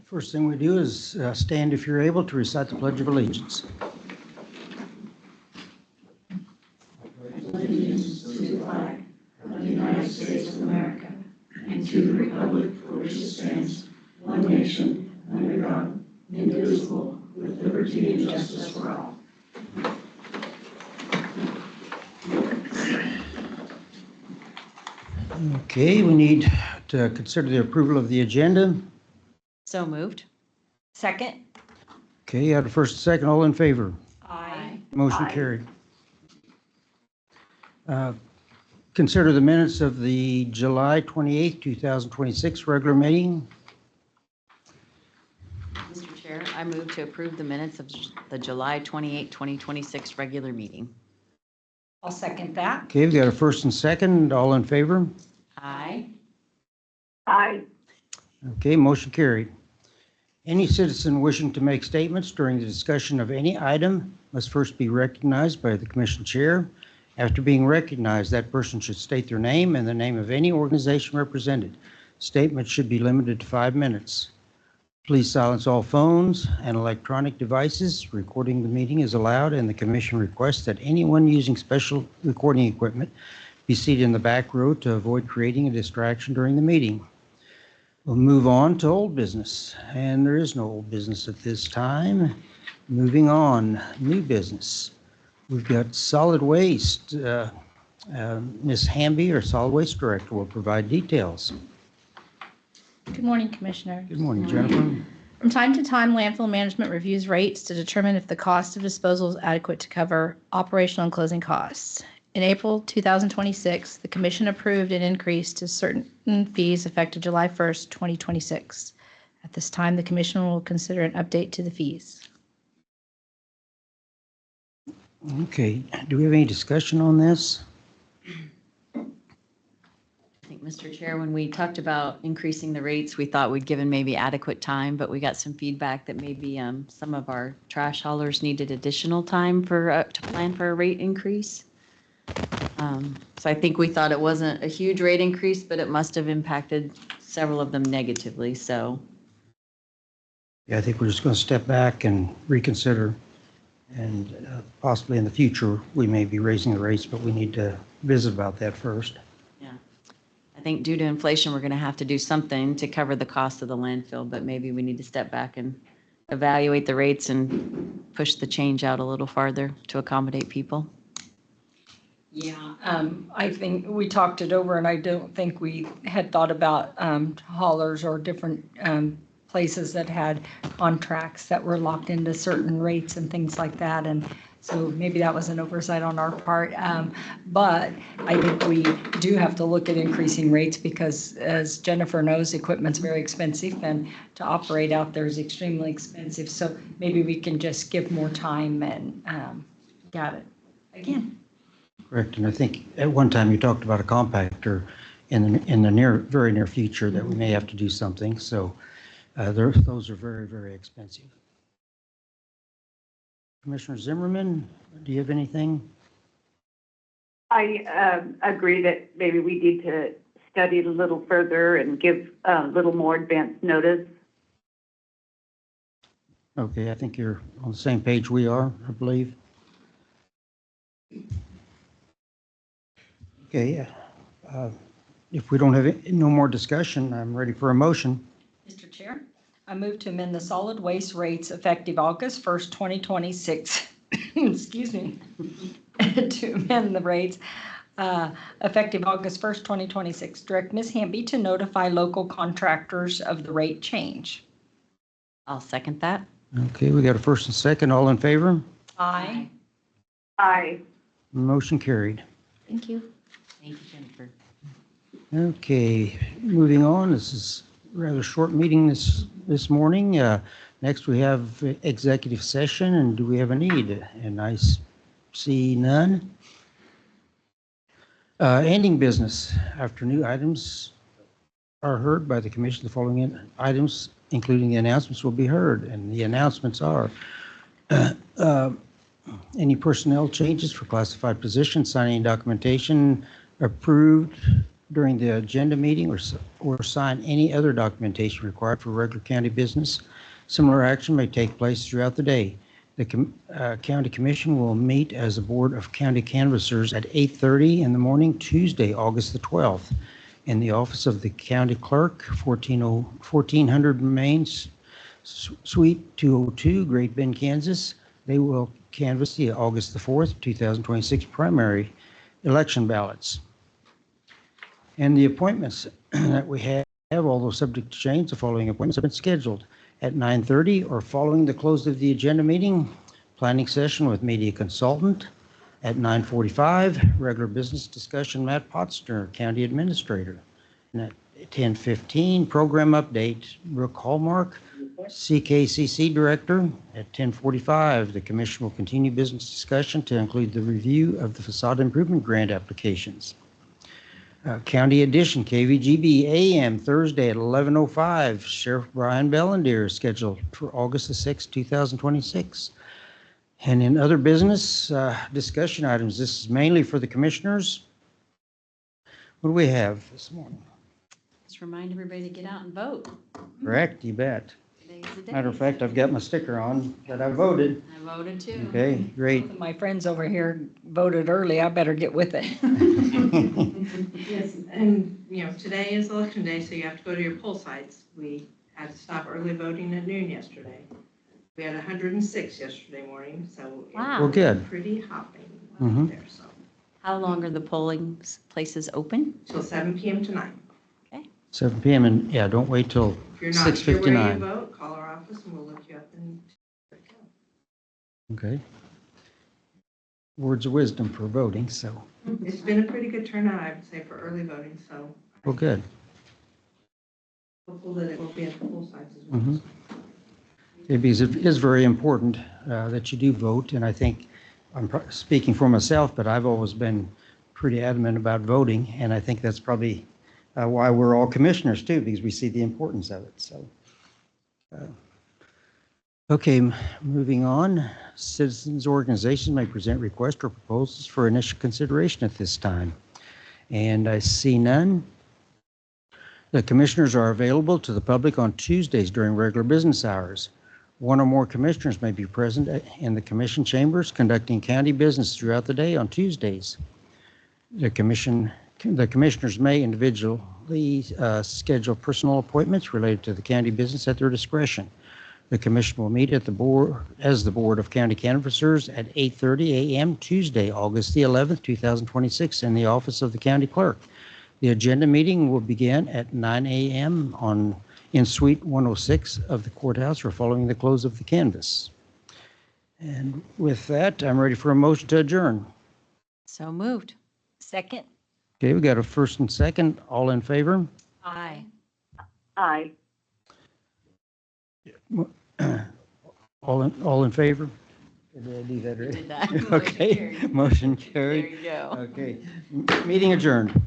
First thing we do is stand if you're able to recite the Pledge of Allegiance. Allegiance to the flag of the United States of America and to the republic for which it stands, one nation, under God, indivisible, with liberty and justice for all. Okay, we need to consider the approval of the agenda. So moved. Second? Okay, you have the first and second, all in favor. Aye. Motion Aye. carried. Consider the minutes of the July 28th, 2026 regular meeting. Mr. Chair, I move to approve the minutes of the July 28, 2026 regular meeting. I'll second that. Okay, we got a first and second, all in favor. Aye. Aye. Okay, motion carried. Any citizen wishing to make statements during the discussion of any item must first be recognized by the commission chair. After being recognized, that person should state their name and the name of any organization represented. Statements should be limited to 5 minutes. Please silence all phones and electronic devices. Recording the meeting is allowed, and the commission requests that anyone using special recording equipment be seated in the back row to avoid creating a distraction during the meeting. We'll move on to old business, and there is no old business at this time. Moving on, new business. We've got solid waste. Ms. Hamby, our solid waste director, will provide details. Good morning, Commissioner. Good morning, Jennifer. From time to time, landfill management reviews rates to determine if the cost of disposal is adequate to cover operational and closing costs. In April 2026, the Commission approved an increase to certain fees effective July 1st, 2026. At this time, the Commission will consider an update to the fees. Okay, do we have any discussion on this? I think, Mr. Chair, when we talked about increasing the rates, we thought we'd given maybe adequate time, but we got some feedback that maybe some of our trash haulers needed additional time to plan for a rate increase. So I think we thought it wasn't a huge rate increase, but it must have impacted several of them negatively, so. Yeah, I think we're just going to step back and reconsider, and possibly in the future, we may be raising the rates, but we need to visit about that first. Yeah, I think due to inflation, we're going to have to do something to cover the cost of the landfill, but maybe we need to step back and evaluate the rates and push the change out a little farther to accommodate people. Yeah, I think we talked it over, and I don't think we had thought about haulers or different places that had contracts that were locked into certain rates and things like that. And so maybe that was an oversight on our part. But I think we do have to look at increasing rates because, as Jennifer knows, equipment's very expensive, and to operate out there is extremely expensive. So maybe we can just give more time and got it again. Correct, and I think at one time you talked about a compactor in the very near future that we may have to do something. So those are very, very expensive. Commissioner Zimmerman, do you have anything? I agree that maybe we need to study it a little further and give a little more advance notice. Okay, I think you're on the same page we are, I believe. Okay, if we don't have no more discussion, I'm ready for a motion. Mr. Chair, I move to amend the solid waste rates effective August 1st, 2026. Excuse me. To amend the rates effective August 1st, 2026. Direct Ms. Hamby to notify local contractors of the rate change. I'll second that. Okay, we got a first and second. All in favor? Aye. Aye. Motion carried. Thank you. Thank you, Jennifer. Okay, moving on. This is a rather short meeting this morning. Next, we have executive session, and do we have a need? And I see none. Ending business. After new items are heard by the commission, the following items, including the announcements, will be heard. And the announcements are any personnel changes for classified positions, signing documentation approved during the agenda meeting or sign any other documentation required for regular county business. Similar action may take place throughout the day. The County Commission will meet as a Board of County Canvassers at 8:30 in the morning, Tuesday, August the 12th, in the office of the County Clerk, 1400 Main, Suite 202, Great Bend, Kansas. They will canvass the August the 4th, 2026 primary election ballots. And the appointments that we have, although subject to change, the following appointments have been scheduled at 9:30 or following the close of the agenda meeting. Planning session with media consultant at 9:45. Regular business discussion, Matt Potster, County Administrator. And at 10:15, program update, Brooke Hallmark, CKCC Director. At 10:45, the Commission will continue business discussion to include the review of the facade improvement grant applications. County Edition, KVGB AM, Thursday at 11:05. Sheriff Brian Bellendier is scheduled for August the 6th, 2026. And in other business discussion items, this is mainly for the commissioners. What do we have this morning? Just remind everybody to get out and vote. Correct, you bet. Today's the day. Matter of fact, I've got my sticker on that I voted. I voted too. Okay, great. My friends over here voted early. I better get with it. Yes, and, today is election day, so you have to go to your poll sites. We had to stop early voting at noon yesterday. We had 106 yesterday morning, so it Wow. Well, was good. pretty hopping Mhm. out there, so, How long are the polling places open? till 7 PM tonight. 7 p.m. and yeah, don't wait till If you're not sure where you 6:59. vote, call our office and we'll look you up and. Okay. Words of wisdom for voting, so, It's been a pretty good turnout, I would say, for early voting, so well, good. hopeful that it will be at the poll sites as well. Mhm. Yeah, because it is very important that you do vote, and I think, I'm speaking for myself, but I've always been pretty adamant about voting, and I think that's probably why we're all commissioners too, because we see the importance of it, so. Okay, moving on. Citizens organizations may present requests or proposals for initial consideration at this time, and I see none. The commissioners are available to the public on Tuesdays during regular business hours. One or more commissioners may be present in the commission chambers conducting county business throughout the day on Tuesdays. The commissioners may individually schedule personal appointments related to the county business at their discretion. The commission will meet at the board as the Board of County Canvassers at 8:30 a.m. Tuesday, August the 11th, 2026, in the office of the county clerk. The agenda meeting will begin at 9 a.m. in Suite 106 of the courthouse or following the close of the canvass. And with that, I'm ready for a motion to adjourn. So moved. Second? Okay, we got a first and second. All in favor? Aye. Aye. All in favor? Did I do that You right? did that. Okay, motion There carried. you go. Okay, meeting adjourned.